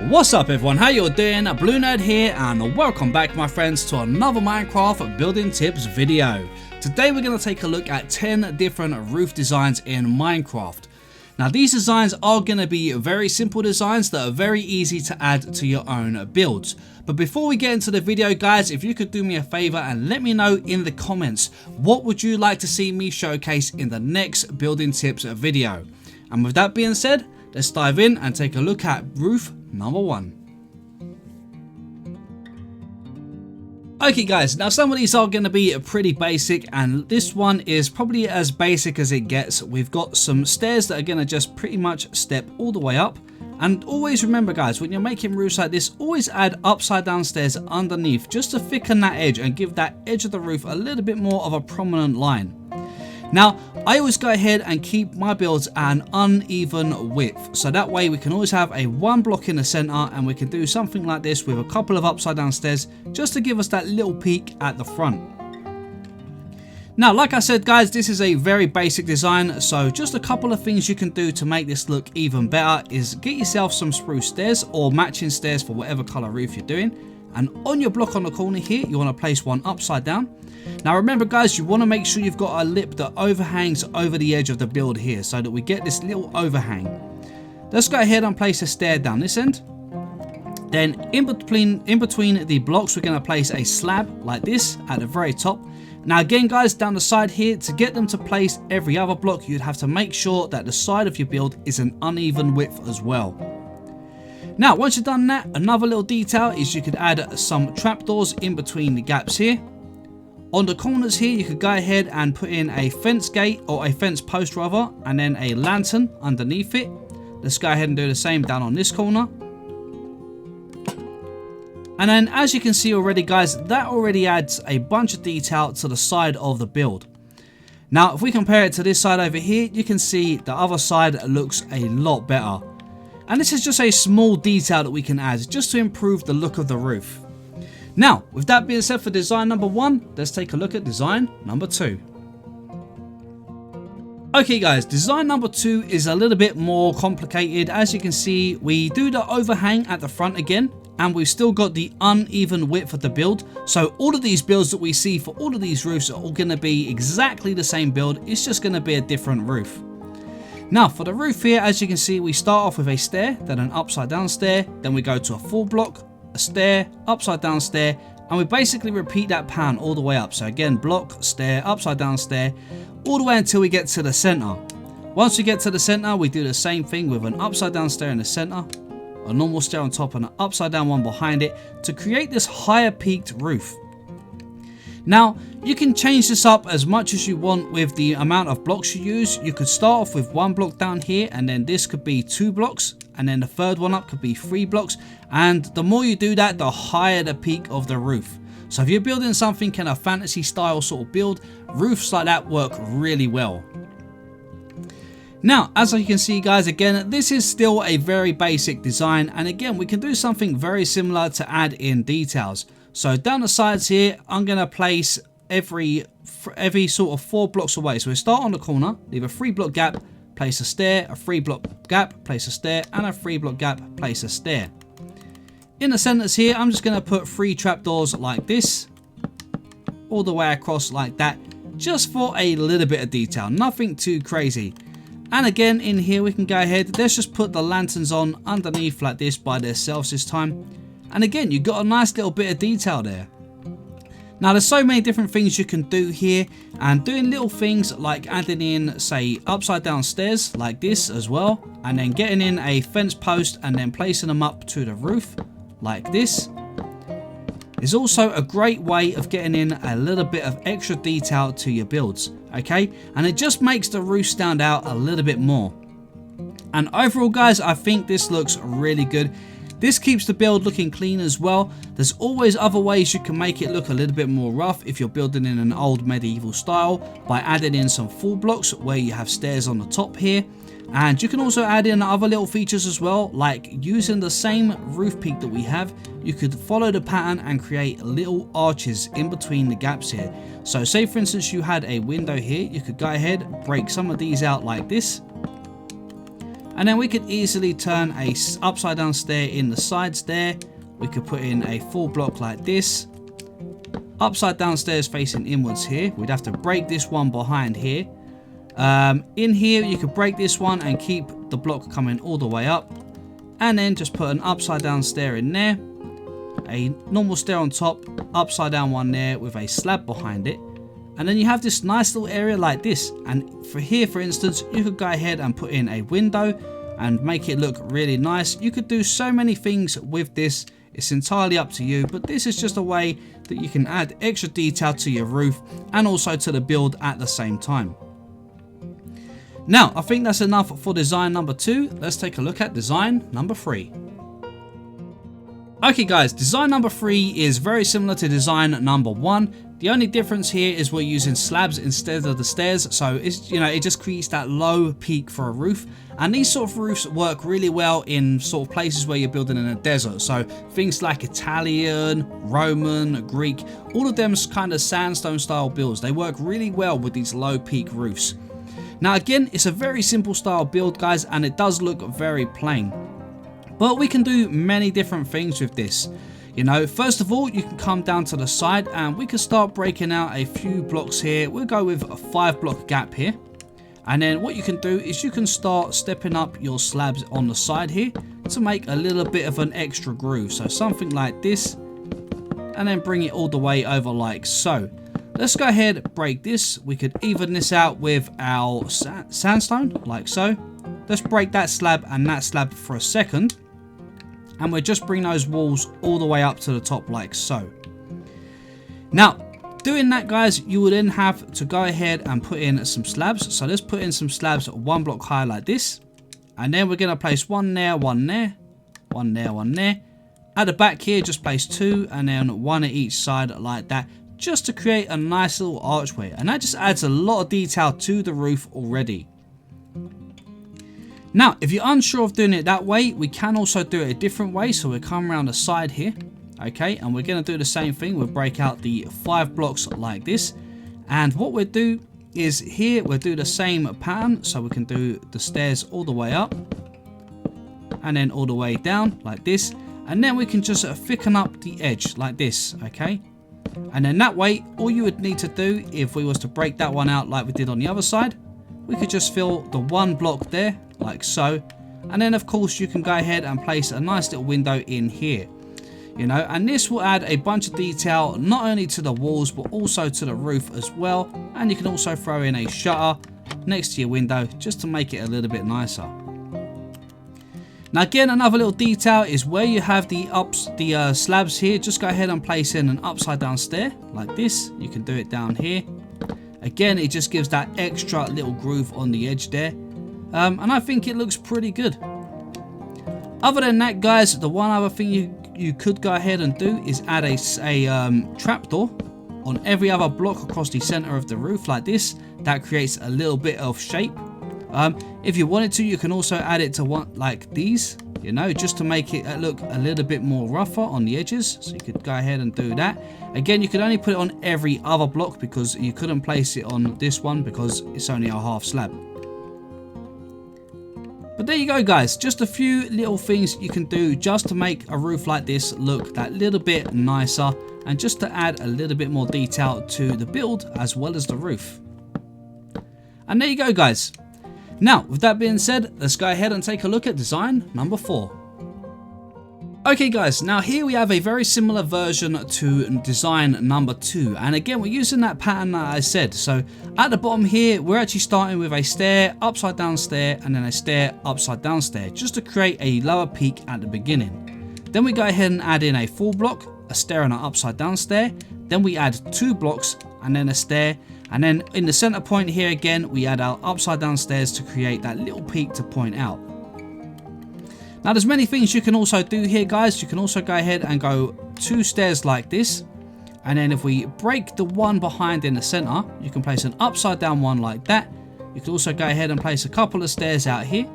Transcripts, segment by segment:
What's up everyone, how you doing? BlueNerd here and welcome back my friends to another Minecraft building tips video. Today we're going to take a look at 10 different roof designs in Minecraft. Now these designs are going to be very simple designs that are very easy to add to your own builds. But before we get into the video guys, if you could do me a favor and let me know in the comments, what would you like to see me showcase in the next building tips video? And with that being said, let's dive in and take a look at roof number 1. Okay guys, now some of these are going to be pretty basic and this one is probably as basic as it gets. We've got some stairs that are going to just pretty much step all the way up. And always remember guys, when you're making roofs like this, always add upside down stairs underneath just to thicken that edge and give that edge of the roof a little bit more of a prominent line. Now, I always go ahead and keep my builds an uneven width, so that way we can always have a one block in the center and we can do something like this with a couple of upside down stairs just to give us that little peak at the front. Now, like I said guys, this is a very basic design, so just a couple of things you can do to make this look even better is get yourself some spruce stairs or matching stairs for whatever color roof you're doing. And on your block on the corner here, you want to place one upside down. Now remember guys, you want to make sure you've got a lip that overhangs over the edge of the build here so that we get this little overhang. Let's go ahead and place a stair down this end. Then in between the blocks, we're going to place a slab like this at the very top. Now again guys, down the side here, to get them to place every other block, you'd have to make sure that the side of your build is an uneven width as well. Now once you've done that, another little detail is you could add some trapdoors in between the gaps here. On the corners here, you could go ahead and put in a fence gate or a fence post rather, and then a lantern underneath it. Let's go ahead and do the same down on this corner. And then as you can see already guys, that already adds a bunch of detail to the side of the build. Now if we compare it to this side over here, you can see the other side looks a lot better. And this is just a small detail that we can add just to improve the look of the roof. Now, with that being said for design number 1, let's take a look at design number 2. Okay guys, design number 2 is a little bit more complicated. As you can see, we do the overhang at the front again, and we've still got the uneven width of the build. So all of these builds that we see for all of these roofs are all going to be exactly the same build. It's just going to be a different roof. Now for the roof here, as you can see, we start off with a stair, then an upside down stair, then we go to a full block, a stair, upside down stair, and we basically repeat that pattern all the way up. So again, block, stair, upside down stair, all the way until we get to the center. Once we get to the center, we do the same thing with an upside down stair in the center, a normal stair on top, and an upside down one behind it to create this higher peaked roof. Now, you can change this up as much as you want with the amount of blocks you use. You could start off with 1 block down here, and then this could be 2 blocks, and then the third one up could be 3 blocks. And the more you do that, the higher the peak of the roof. So if you're building something in a fantasy style sort of build, roofs like that work really well. Now, as you can see guys, again, this is still a very basic design, and again, we can do something very similar to add in details. So down the sides here, I'm going to place every sort of 4 blocks away. So we start on the corner, leave a 3 block gap, place a stair, a 3 block gap, place a stair, and a 3 block gap, place a stair. In the centers here, I'm just going to put 3 trapdoors like this, all the way across like that, just for a little bit of detail, nothing too crazy. And again, in here we can go ahead, let's just put the lanterns on underneath like this by themselves this time. And again, you've got a nice little bit of detail there. Now there's so many different things you can do here, and doing little things like adding in, say, upside down stairs like this as well, and then getting in a fence post and then placing them up to the roof like this is also a great way of getting in a little bit of extra detail to your builds, okay? And it just makes the roof stand out a little bit more. And overall guys, I think this looks really good. This keeps the build looking clean as well. There's always other ways you can make it look a little bit more rough if you're building in an old medieval style, by adding in some full blocks where you have stairs on the top here. And you can also add in other little features as well, like using the same roof peak that we have, you could follow the pattern and create little arches in between the gaps here. So say for instance you had a window here, you could go ahead, break some of these out like this, And then we could easily turn a upside down stair in the sides there. We could put in a full block like this. Upside down stairs facing inwards here. We'd have to break this one behind here. In here you could break this one and keep the block coming all the way up. And then just put an upside down stair in there. A normal stair on top, upside down one there with a slab behind it. And then you have this nice little area like this. And for here, for instance, you could go ahead and put in a window and make it look really nice. You could do so many things with this. It's entirely up to you, but this is just a way that you can add extra detail to your roof and also to the build at the same time. Now, I think that's enough for design number 2. Let's take a look at design number 3. Okay guys, design number 3 is very similar to design number 1. The only difference here is we're using slabs instead of the stairs, so it's, it just creates that low peak for a roof. And these sort of roofs work really well in sort of places where you're building in a desert. So things like Italian, Roman, Greek, all of them kind of sandstone style builds. They work really well with these low peak roofs. Now again, it's a very simple style build guys, and it does look very plain. But we can do many different things with this. First of all, you can come down to the side and we can start breaking out a few blocks here. We'll go with a 5 block gap here. And then what you can do is you can start stepping up your slabs on the side here to make a little bit of an extra groove. So something like this, and then bring it all the way over like so. Let's go ahead, break this. We could even this out with our sandstone like so. Let's break that slab and that slab for a second. And we'll just bring those walls all the way up to the top like so. Now, doing that guys, you will then have to go ahead and put in some slabs. So let's put in some slabs 1 block high like this. And then we're going to place one there, one there, one there, one there. At the back here, just place 2 and then 1 at each side like that, just to create a nice little archway. And that just adds a lot of detail to the roof already. Now, if you're unsure of doing it that way, we can also do it a different way. So we'll come around the side here, okay, and we're going to do the same thing. We'll break out the 5 blocks like this. And what we'll do is here, we'll do the same pattern. So we can do the stairs all the way up and then all the way down like this. And then we can just thicken up the edge like this, okay. And then that way, all you would need to do if we was to break that one out like we did on the other side, we could just fill the 1 block there like so. And then of course you can go ahead and place a nice little window in here, and this will add a bunch of detail not only to the walls but also to the roof as well. And you can also throw in a shutter next to your window just to make it a little bit nicer. Now again, another little detail is where you have the slabs here, just go ahead and place in an upside down stair like this. You can do it down here. Again, it just gives that extra little groove on the edge there. And I think it looks pretty good. Other than that guys, the one other thing you could go ahead and do is add a trapdoor on every other block across the center of the roof like this. That creates a little bit of shape. If you wanted to, you can also add it to one like these, just to make it look a little bit more rougher on the edges. So you could go ahead and do that. Again, you could only put it on every other block because you couldn't place it on this one because it's only a half slab. But there you go guys, just a few little things you can do just to make a roof like this look that little bit nicer and just to add a little bit more detail to the build as well as the roof. And there you go guys. Now, with that being said, let's go ahead and take a look at design number 4. Okay guys, now here we have a very similar version to design number 2. And again, we're using that pattern that I said. So at the bottom here, we're actually starting with a stair, upside down stair, and then a stair, upside down stair, just to create a lower peak at the beginning. Then we go ahead and add in a full block, a stair and an upside down stair. Then we add 2 blocks and then a stair. And then in the center point here again, we add our upside down stairs to create that little peak to point out. Now there's many things you can also do here guys. You can also go ahead and go 2 stairs like this. And then if we break the one behind in the center, you can place an upside down one like that. You can also go ahead and place a couple of stairs out here.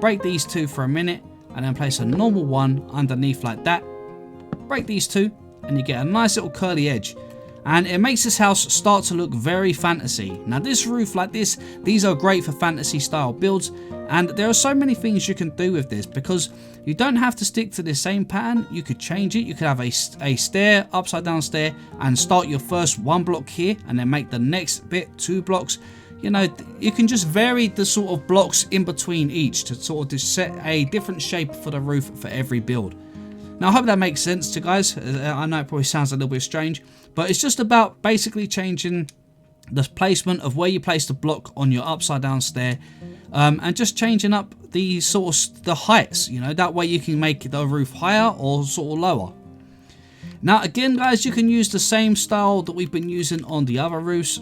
Break these 2 for a minute and then place a normal one underneath like that. Break these 2 and you get a nice little curly edge. and it makes this house start to look very fantasy. Now this roof like this, these are great for fantasy style builds, and there are so many things you can do with this because you don't have to stick to the same pattern. You could change it. You could have a stair, upside down stair, and start your first 1 block here and then make the next bit 2 blocks. You know, you can just vary the sort of blocks in between each to sort of set a different shape for the roof for every build. Now I hope that makes sense to you guys. I know it probably sounds a little bit strange, but it's just about basically changing the placement of where you place the block on your upside down stair, and just changing up the sort of the heights. You know, that way you can make the roof higher or sort of lower. Now again guys, you can use the same style that we've been using on the other roofs.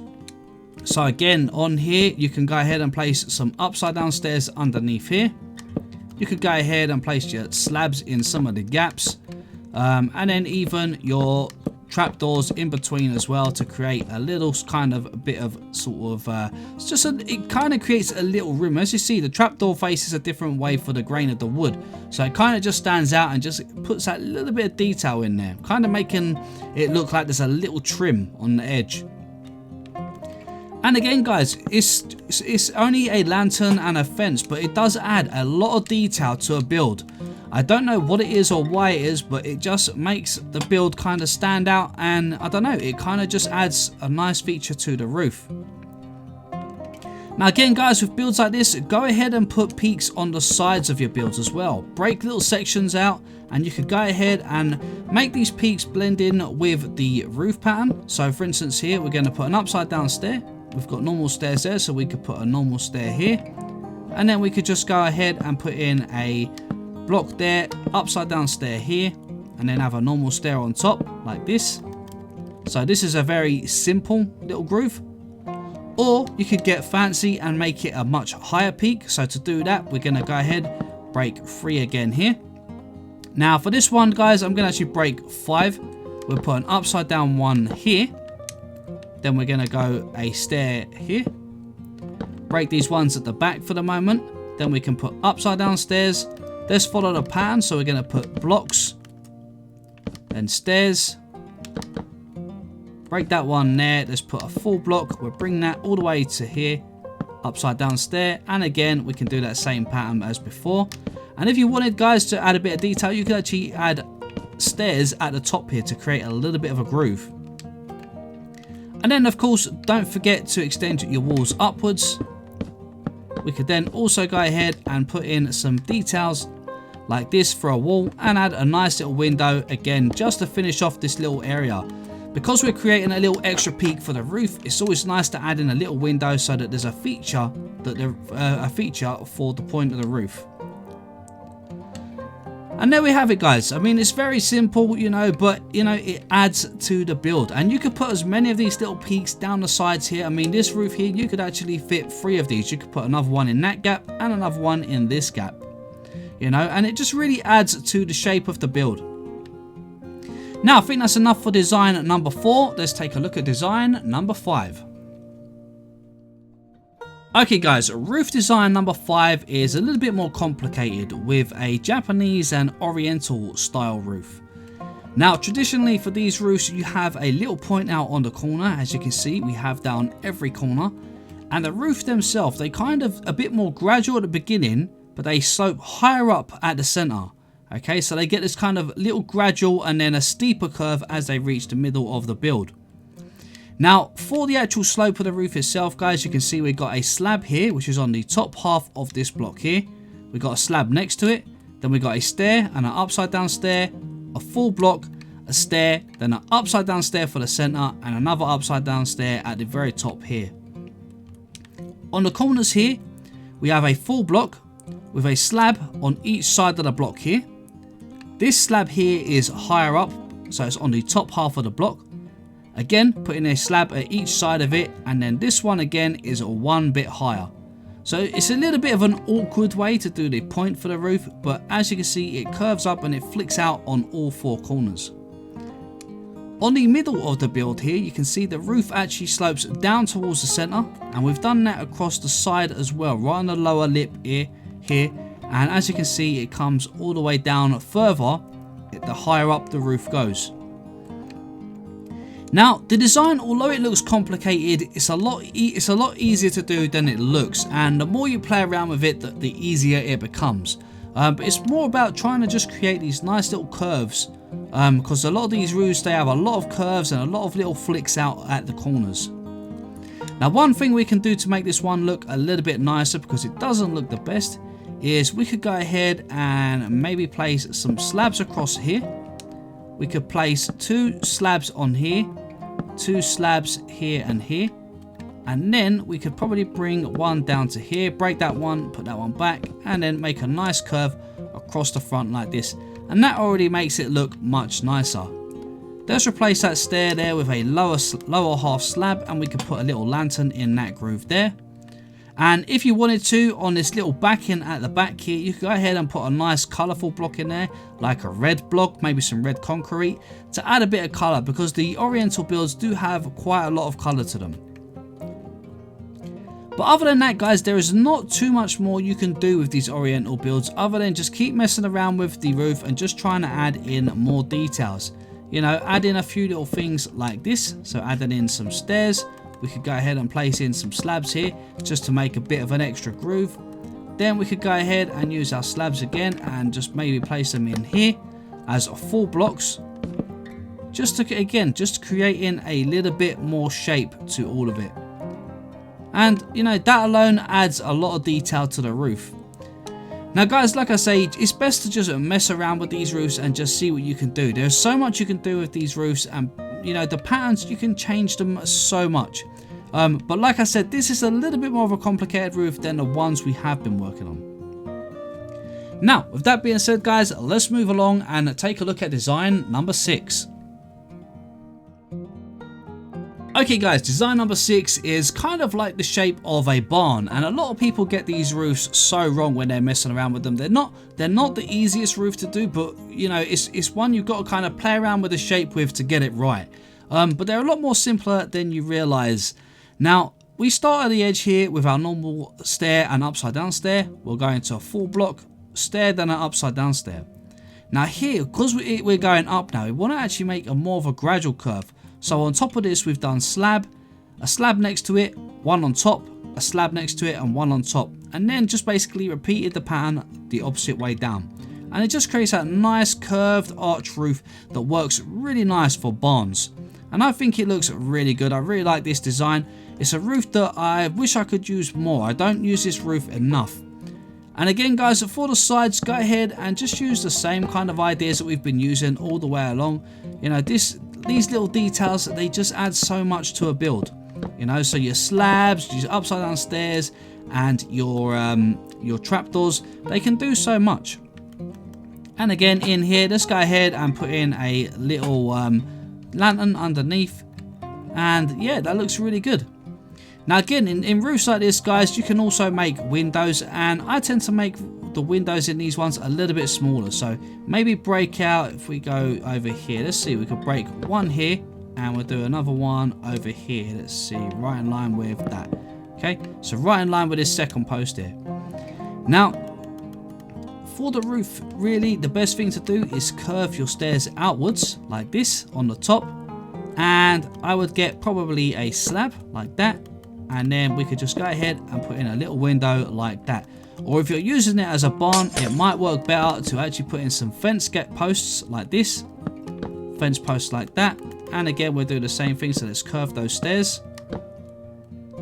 So again, on here you can go ahead and place some upside down stairs underneath here. You could go ahead and place your slabs in some of the gaps, and then even your trapdoors in between as well to create a little kind of bit of sort of it kind of creates a little room. As you see, the trapdoor faces a different way for the grain of the wood, so it kind of just stands out and just puts that little bit of detail in there, kind of making it look like there's a little trim on the edge. And again guys, it's only a lantern and a fence, but it does add a lot of detail to a build. I don't know what it is or why it is, but it just makes the build kind of stand out, and I don't know, it kind of just adds a nice feature to the roof. Now again guys, with builds like this, go ahead and put peaks on the sides of your builds as well. Break little sections out, and you could go ahead and make these peaks blend in with the roof pattern. So for instance here, we're going to put an upside down stair. We've got normal stairs there, so we could put a normal stair here, and then we could just go ahead and put in a block there, upside down stair here, and then have a normal stair on top like this. So this is a very simple little groove. Or you could get fancy and make it a much higher peak. So to do that, we're going to go ahead, break 3 again here. Now for this one guys, I'm going to actually break 5. We'll put an upside down one here. Then we're going to go a stair here. Break these ones at the back for the moment. Then we can put upside down stairs. Let's follow the pattern. So we're going to put blocks, then stairs. Break that one there. Let's put a full block. We'll bring that all the way to here. Upside down stair. And again, we can do that same pattern as before. And if you wanted guys to add a bit of detail, you could actually add stairs at the top here to create a little bit of a groove. And then of course, don't forget to extend your walls upwards. We could then also go ahead and put in some details like this for a wall and add a nice little window again, just to finish off this little area. Because we're creating a little extra peak for the roof, it's always nice to add in a little window so that there's a feature for the point of the roof. And there we have it guys. I mean, it's very simple, you know, but you know, it adds to the build. And you could put as many of these little peaks down the sides here. I mean, this roof here, you could actually fit 3 of these. You could put another one in that gap and another one in this gap, you know, and it just really adds to the shape of the build. Now, I think that's enough for design number 4. Let's take a look at design number 5. Okay guys, roof design number 5 is a little bit more complicated with a Japanese and Oriental style roof. Now traditionally for these roofs you have a little point out on the corner. As you can see, we have down every corner, and the roof themselves, they kind of a bit more gradual at the beginning, but they slope higher up at the center. Okay, so they get this kind of little gradual and then a steeper curve as they reach the middle of the build. Now, for the actual slope of the roof itself, guys, you can see we've got a slab here, which is on the top half of this block here. We've got a slab next to it. Then we've got a stair and an upside down stair, a full block, a stair, then an upside down stair for the center, and another upside down stair at the very top here. On the corners here, we have a full block with a slab on each side of the block here. This slab here is higher up, so it's on the top half of the block. Again, putting a slab at each side of it, and then this one again is one bit higher. So it's a little bit of an awkward way to do the point for the roof, but as you can see, it curves up and it flicks out on all 4 corners. On the middle of the build here, you can see the roof actually slopes down towards the center, and we've done that across the side as well, right on the lower lip here, and as you can see, it comes all the way down further the higher up the roof goes. Now the design, although it looks complicated, it's a lot easier to do than it looks, and the more you play around with it, the easier it becomes. But it's more about trying to just create these nice little curves, because a lot of these roofs, they have a lot of curves and a lot of little flicks out at the corners. Now one thing we can do to make this one look a little bit nicer, because it doesn't look the best, is we could go ahead and maybe place some slabs across here. We could place 2 slabs on here, 2 slabs here and here, and then we could probably bring one down to here, break that one, put that one back, and then make a nice curve across the front like this, and that already makes it look much nicer. Let's replace that stair there with a lower half slab, and we could put a little lantern in that groove there. And if you wanted to, on this little backing at the back here, you could go ahead and put a nice colourful block in there, like a red block, maybe some red concrete, to add a bit of colour, because the Oriental builds do have quite a lot of colour to them. But other than that, guys, there is not too much more you can do with these Oriental builds, other than just keep messing around with the roof and just trying to add in more details. You know, add in a few little things like this, so adding in some stairs. We could go ahead and place in some slabs here just to make a bit of an extra groove. Then we could go ahead and use our slabs again and just maybe place them in here as 4 blocks. Just to create in a little bit more shape to all of it. And you know, that alone adds a lot of detail to the roof. Now guys, like I say, it's best to just mess around with these roofs and just see what you can do. There's so much you can do with these roofs, and you know, the patterns, you can change them so much. But like I said, this is a little bit more of a complicated roof than the ones we have been working on. Now, with that being said, guys, let's move along and take a look at design number 6. Okay guys, design number 6 is kind of like the shape of a barn, and a lot of people get these roofs so wrong when they're messing around with them. They're not the easiest roof to do, but you know, it's one you've got to kind of play around with the shape with to get it right. But they're a lot more simpler than you realize. Now, we start at the edge here with our normal stair and upside down stair. We'll go into a 4 block stair, then an upside down stair. Now here, because we're going up now, we want to actually make a more of a gradual curve. So on top of this, we've done slab, a slab next to it, one on top, a slab next to it, and one on top. And then just basically repeated the pattern the opposite way down. And it just creates that nice curved arch roof that works really nice for barns. And I think it looks really good. I really like this design. It's a roof that I wish I could use more. I don't use this roof enough. And again guys, for the sides, go ahead and just use the same kind of ideas that we've been using all the way along. You know, these little details, they just add so much to a build. You know, so your slabs, your upside down stairs, and your trapdoors, they can do so much. And again in here, let's go ahead and put in a little lantern underneath, and yeah, that looks really good. Now again, in roofs like this, guys, you can also make windows, and I tend to make the windows in these ones a little bit smaller. So maybe break out, if we go over here, let's see, we could break one here, and we'll do another one over here. Let's see, right in line with that. Okay, so right in line with this second post here. Now, for the roof, really, the best thing to do is curve your stairs outwards like this on the top, and I would get probably a slab like that. And then we could just go ahead and put in a little window like that. Or if you're using it as a barn, it might work better to actually put in some fence gate posts like this. Fence posts like that. And again, we'll do the same thing. So let's curve those stairs.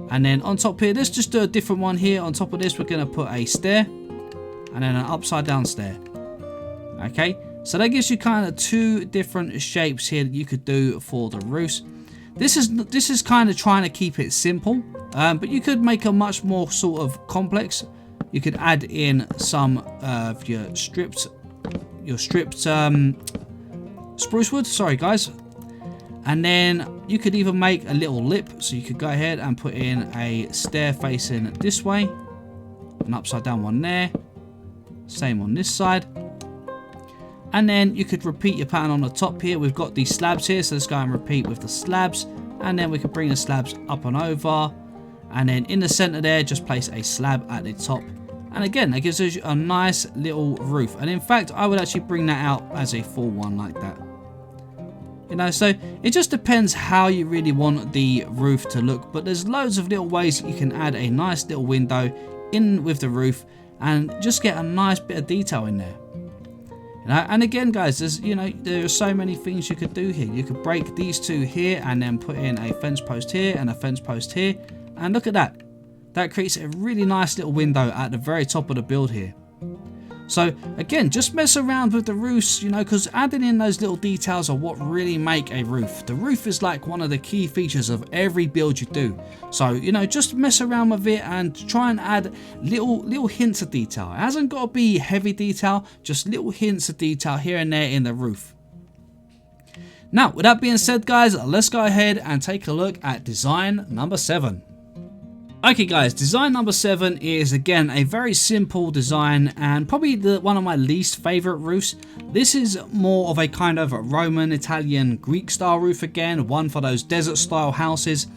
And then on top here, let's just do a different one here. On top of this, we're going to put a stair. And then an upside down stair. Okay. So that gives you kind of 2 different shapes here that you could do for the roofs. This is kind of trying to keep it simple, but you could make a much more sort of complex. You could add in some of your stripped spruce wood. Sorry, guys. And then you could even make a little lip, so you could go ahead and put in a stair facing this way, an upside down one there, same on this side. And then you could repeat your pattern on the top here. We've got these slabs here, so let's go and repeat with the slabs. And then we could bring the slabs up and over. And then in the center there, just place a slab at the top. And again, that gives us a nice little roof. And in fact, I would actually bring that out as a full one like that. You know, so it just depends how you really want the roof to look, but there's loads of little ways you can add a nice little window in with the roof and just get a nice bit of detail in there. You know, and again guys, there are so many things you could do here. You could break these two here and then put in a fence post here and a fence post here, and look at that. That creates a really nice little window at the very top of the build here. So again, just mess around with the roofs, you know, because adding in those little details are what really make a roof. The roof is like one of the key features of every build you do. So, you know, just mess around with it and try and add little hints of detail. It hasn't got to be heavy detail, just little hints of detail here and there in the roof. Now, with that being said guys, let's go ahead and take a look at design number 7. Okay guys, design number 7 is again a very simple design and probably one of my least favorite roofs. This is more of a kind of Roman, Italian, Greek style roof again, one for those desert style houses,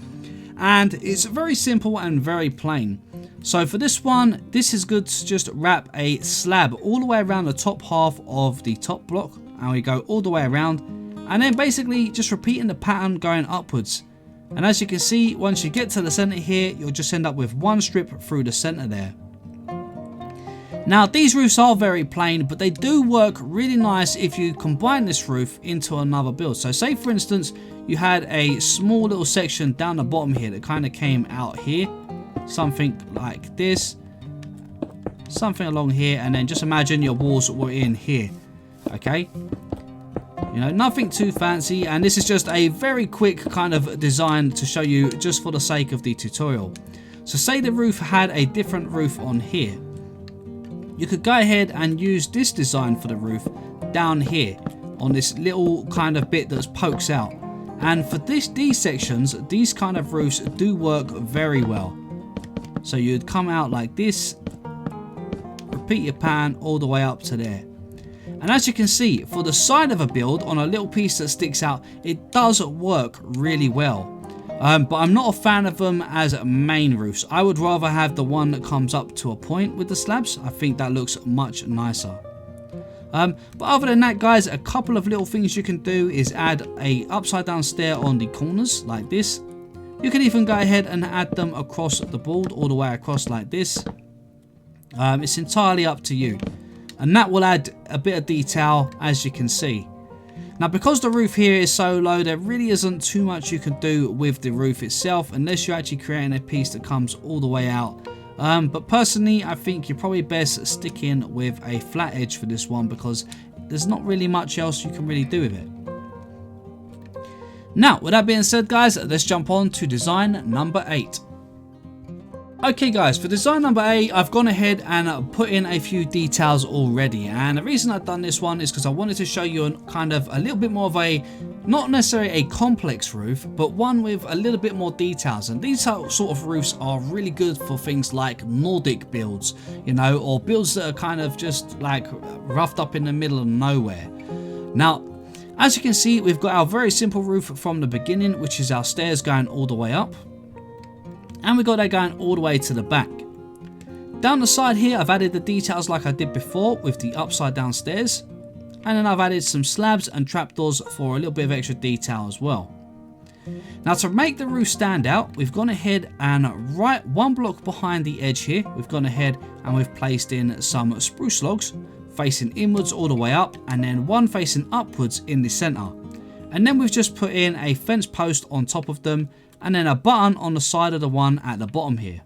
and it's very simple and very plain. So for this one, this is good to just wrap a slab all the way around the top half of the top block, and we go all the way around, and then basically just repeating the pattern going upwards. And as you can see, once you get to the center here, you'll just end up with one strip through the center there. Now these roofs are very plain, but they do work really nice if you combine this roof into another build. So say for instance, you had a small little section down the bottom here that kind of came out here, something like this, something along here, and then just imagine your walls were in here, okay? You know, nothing too fancy, and this is just a very quick kind of design to show you just for the sake of the tutorial. So say the roof had a different roof on here. You could go ahead and use this design for the roof down here on this little kind of bit that pokes out. And for these sections, these kind of roofs do work very well. So you'd come out like this, repeat your pattern all the way up to there. And as you can see, for the side of a build on a little piece that sticks out, it does work really well. But I'm not a fan of them as main roofs. I would rather have the one that comes up to a point with the slabs. I think that looks much nicer. But other than that guys, a couple of little things you can do is add a upside down stair on the corners like this. You can even go ahead and add them across the board all the way across like this. It's entirely up to you. And that will add a bit of detail, as you can see. Now because the roof here is so low, there really isn't too much you can do with the roof itself unless you're actually creating a piece that comes all the way out. But personally, I think you're probably best sticking with a flat edge for this one because there's not really much else you can really do with it. Now with that being said guys, let's jump on to design number 8. Okay guys, for design number 8, I've gone ahead and put in a few details already, and the reason I've done this one is because I wanted to show you a little bit more of a, not necessarily a complex roof, but one with a little bit more details. And these sort of roofs are really good for things like Nordic builds, you know, or builds that are kind of just like roughed up in the middle of nowhere. Now, as you can see, we've got our very simple roof from the beginning, which is our stairs going all the way up. And we got that going all the way to the back. Down the side here, I've added the details like I did before with the upside down stairs. And then I've added some slabs and trapdoors for a little bit of extra detail as well. Now to make the roof stand out, we've gone ahead and right one block behind the edge here, we've gone ahead and we've placed in some spruce logs facing inwards all the way up, and then one facing upwards in the center. And then we've just put in a fence post on top of them, and then a button on the side of the one at the bottom here.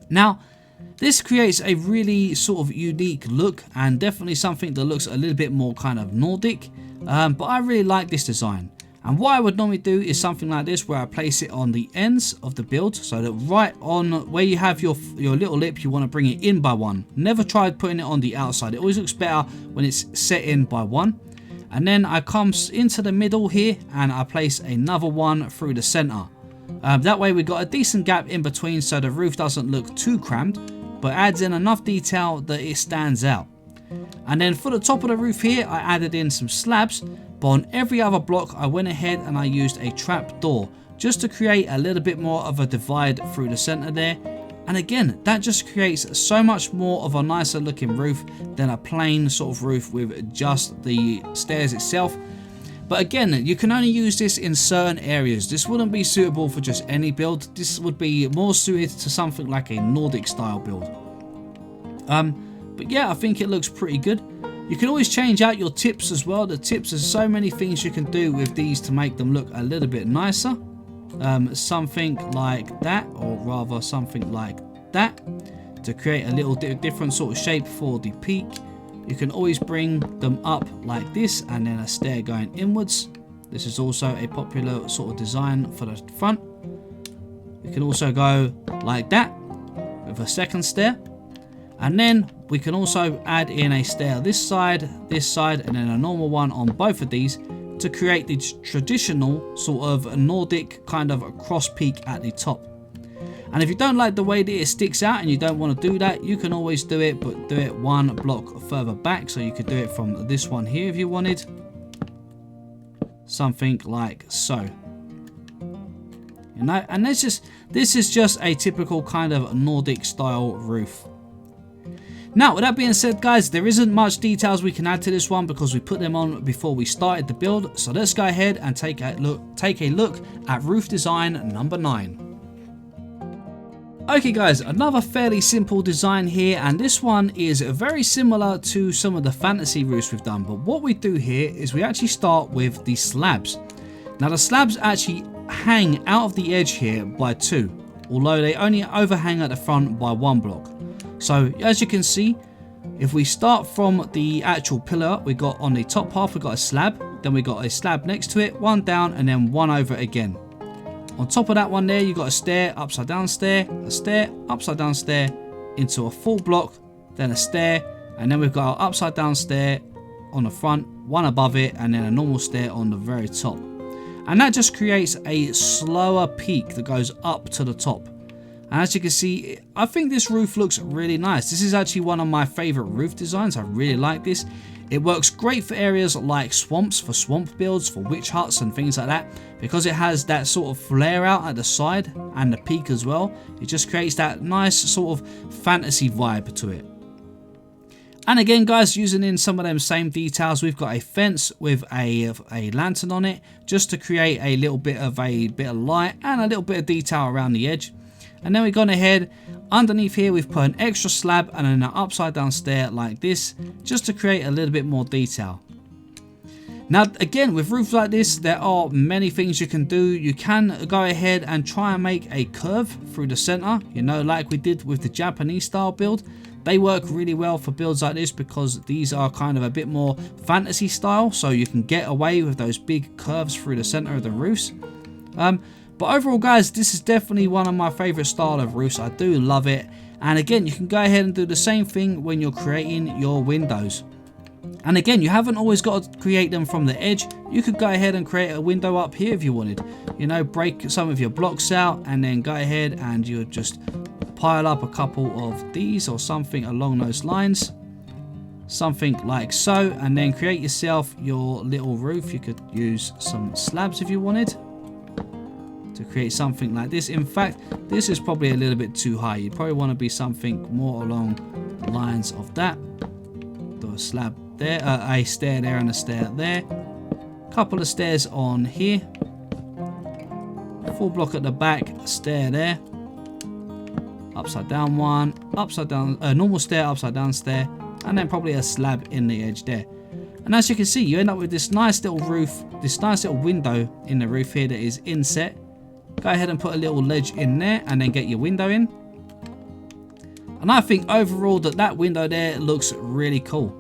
Now this creates a really sort of unique look and definitely something that looks a little bit more kind of Nordic, but I really like this design. And what I would normally do is something like this, where I place it on the ends of the build, so that right on where you have your little lip, you want to bring it in by one. Never tried putting it on the outside. It always looks better when it's set in by one. And then I come into the middle here and I place another one through the center. That way we've got a decent gap in between, so the roof doesn't look too cramped, but adds in enough detail that it stands out. And then for the top of the roof here, I added in some slabs, but on every other block I went ahead and I used a trap door just to create a little bit more of a divide through the center there. And again, that just creates so much more of a nicer looking roof than a plain sort of roof with just the stairs itself. But again, you can only use this in certain areas. This wouldn't be suitable for just any build. This would be more suited to something like a Nordic style build. But yeah, I think it looks pretty good. You can always change out your tips as well. The tips, there's so many things you can do with these to make them look a little bit nicer. Something like that, or rather something like that, to create a little different sort of shape for the peak. You can always bring them up like this, and then a stair going inwards. This is also a popular sort of design for the front. You can also go like that with a second stair, and then we can also add in a stair this side, and then a normal one on both of these to create the traditional sort of Nordic kind of cross peak at the top. And if you don't like the way that it sticks out and you don't want to do that, you can always do it, but do it one block further back. So you could do it from this one here if you wanted. Something like so. You know, and this is just a typical kind of Nordic style roof. Now, with that being said, guys, there isn't much details we can add to this one because we put them on before we started the build. So let's go ahead and take a look at roof design number 9. Okay guys, another fairly simple design here, and this one is very similar to some of the fantasy roofs we've done, but what we do here is we actually start with the slabs. Now the slabs actually hang out of the edge here by 2, although they only overhang at the front by 1 block. So as you can see, if we start from the actual pillar, we got on the top half, we got a slab, then we got a slab next to it, 1 down, and then 1 over again. On top of that one there, you got a stair, upside down stair, a stair, upside down stair, into a full block, then a stair, and then we've got our upside down stair on the front, 1 above it, and then a normal stair on the very top. And that just creates a slower peak that goes up to the top. And as you can see, I think this roof looks really nice. This is actually one of my favorite roof designs. I really like this. It works great for areas like swamps, for swamp builds, for witch huts and things like that, because it has that sort of flare out at the side and the peak as well. It just creates that nice sort of fantasy vibe to it. And again guys, using in some of them same details, we've got a fence with a lantern on it, just to create a little bit of light and a little bit of detail around the edge. And then we've gone ahead, underneath here we've put an extra slab and then an upside down stair like this, just to create a little bit more detail. Now again, with roofs like this, there are many things you can do. You can go ahead and try and make a curve through the center, you know, like we did with the Japanese style build. They work really well for builds like this because these are kind of a bit more fantasy style, so you can get away with those big curves through the center of the roofs. But overall guys, this is definitely one of my favorite style of roofs. I do love it. And again, you can go ahead and do the same thing when you're creating your windows. And again, you haven't always got to create them from the edge. You could go ahead and create a window up here if you wanted. You know, break some of your blocks out and then go ahead and you just pile up a couple of these or something along those lines. Something like so, and then create yourself your little roof. You could use some slabs if you wanted to create something like this. In fact, this is probably a little bit too high. You probably want to be something more along the lines of that. Do a slab there, a stair there and a stair there. Couple of stairs on here. Full block at the back, a stair there. Upside down one, upside down, normal stair, upside down stair, and then probably a slab in the edge there. And as you can see, you end up with this nice little roof, this nice little window in the roof here that is inset. Go ahead and put a little ledge in there and then get your window in. And I think overall that window there looks really cool.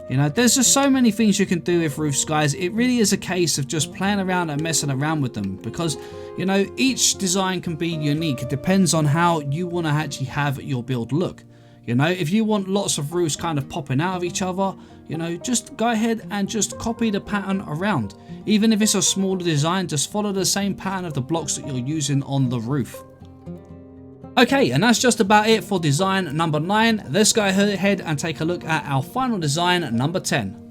You know, there's just so many things you can do with roofs, guys. It really is a case of just playing around and messing around with them, because, you know, each design can be unique. It depends on how you want to actually have your build look. You know, if you want lots of roofs kind of popping out of each other, you know, just go ahead and just copy the pattern around. Even if it's a smaller design, just follow the same pattern of the blocks that you're using on the roof. Okay, and that's just about it for design number 9. Let's go ahead and take a look at our final design, number 10.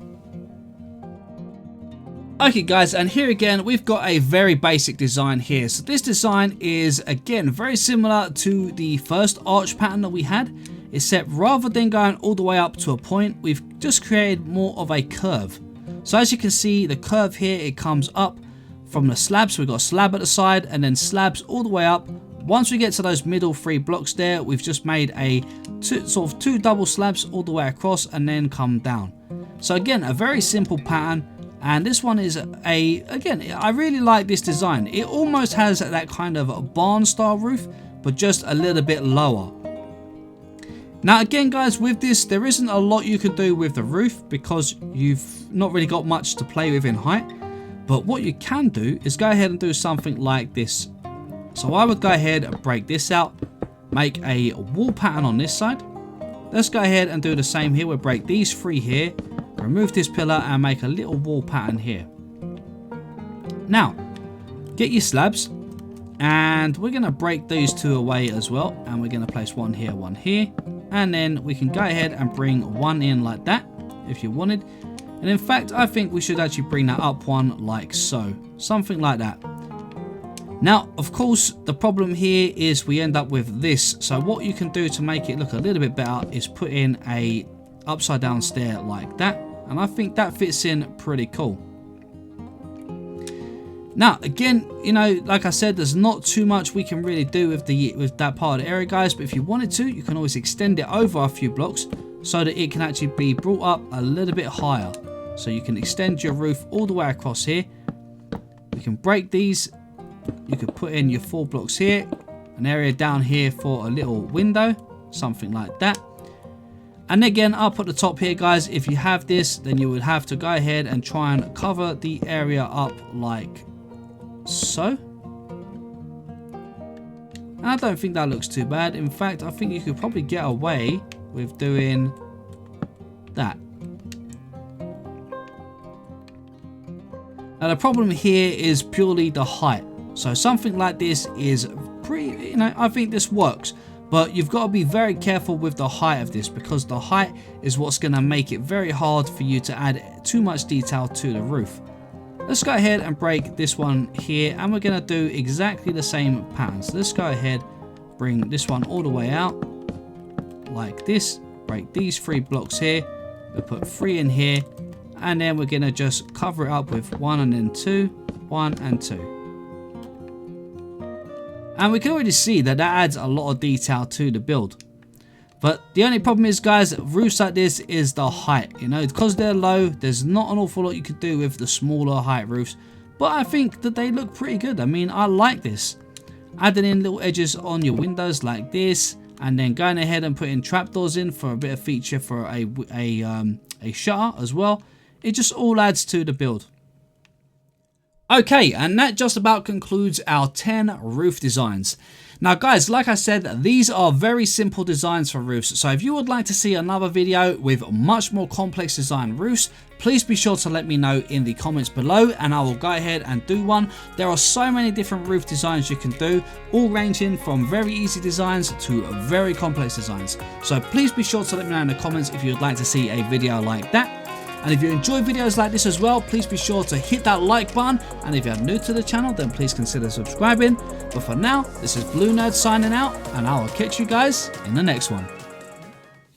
Okay guys, and here again we've got a very basic design here. So this design is again very similar to the first arch pattern that we had, except rather than going all the way up to a point, we've just created more of a curve. So as you can see, the curve here, it comes up from the slab. So we've got a slab at the side and then slabs all the way up. Once we get to those middle 3 blocks there, we've just made a two double slabs all the way across and then come down. So again, a very simple pattern. And this one is again, I really like this design. It almost has that kind of barn style roof, but just a little bit lower. Now again guys, with this, there isn't a lot you can do with the roof because you've not really got much to play with in height. But what you can do is go ahead and do something like this. So I would go ahead and break this out, make a wall pattern on this side. Let's go ahead and do the same here. We'll break these 3 here, remove this pillar and make a little wall pattern here. Now, get your slabs and we're going to break those 2 away as well. And we're going to place one here. And then we can go ahead and bring one in like that if you wanted. And in fact, I think we should actually bring that up one like so. Something like that. Now, of course, the problem here is we end up with this. So what you can do to make it look a little bit better is put in a upside down stair like that. And I think that fits in pretty cool. Now, again, you know, like I said, there's not too much we can really do with that part of the area, guys. But if you wanted to, you can always extend it over a few blocks so that it can actually be brought up a little bit higher. So you can extend your roof all the way across here. You can break these. You could put in your 4 blocks here, an area down here for a little window, something like that. And again, up at the top here, guys, if you have this, then you would have to go ahead and try and cover the area up like so. And I don't think that looks too bad. In fact, I think you could probably get away with doing that. Now the problem here is purely the height. So something like this is pretty, you know, I think this works. But you've got to be very careful with the height of this because the height is what's going to make it very hard for you to add too much detail to the roof. Let's go ahead and break this one here and we're going to do exactly the same pattern. So let's go ahead, bring this one all the way out like this, break these 3 blocks here, we'll put 3 in here. And then we're going to just cover it up with 1 and then 2, 1 and 2. And we can already see that that adds a lot of detail to the build. But the only problem is, guys, roofs like this is the height. You know, because they're low, there's not an awful lot you could do with the smaller height roofs. But I think that they look pretty good. I mean, I like this. Adding in little edges on your windows like this. And then going ahead and putting trapdoors in for a bit of feature for a shutter as well. It just all adds to the build. Okay, and that just about concludes our 10 roof designs. Now guys, like I said, these are very simple designs for roofs. So if you would like to see another video with much more complex design roofs, please be sure to let me know in the comments below and I will go ahead and do one. There are so many different roof designs you can do, all ranging from very easy designs to very complex designs. So please be sure to let me know in the comments if you would like to see a video like that. And if you enjoy videos like this as well, please be sure to hit that like button. And if you're new to the channel, then please consider subscribing. But for now, this is BlueNerd signing out, and I will catch you guys in the next one.